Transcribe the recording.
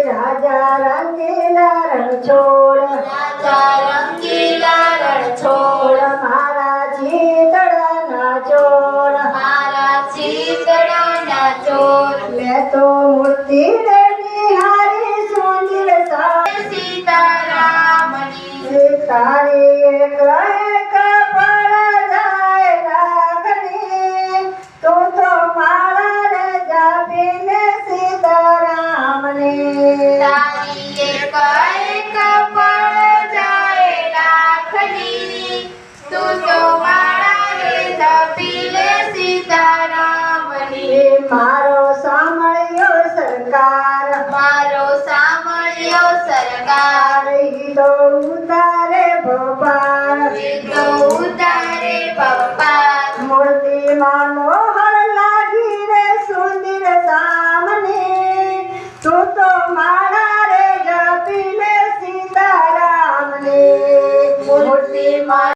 રાજા રંગીલા રણછોડ મારા ચિતડાના ચોર મેં તો મૂર્તિ નિહારી સુંદર તારી એક એક પળ જાય લાગણી તું તો મારા રે જાપીને સીતારામની મારો સાંભળ્યો સરકાર ઈ તો ઉતારે ભગવાન મૂર્તિ માનો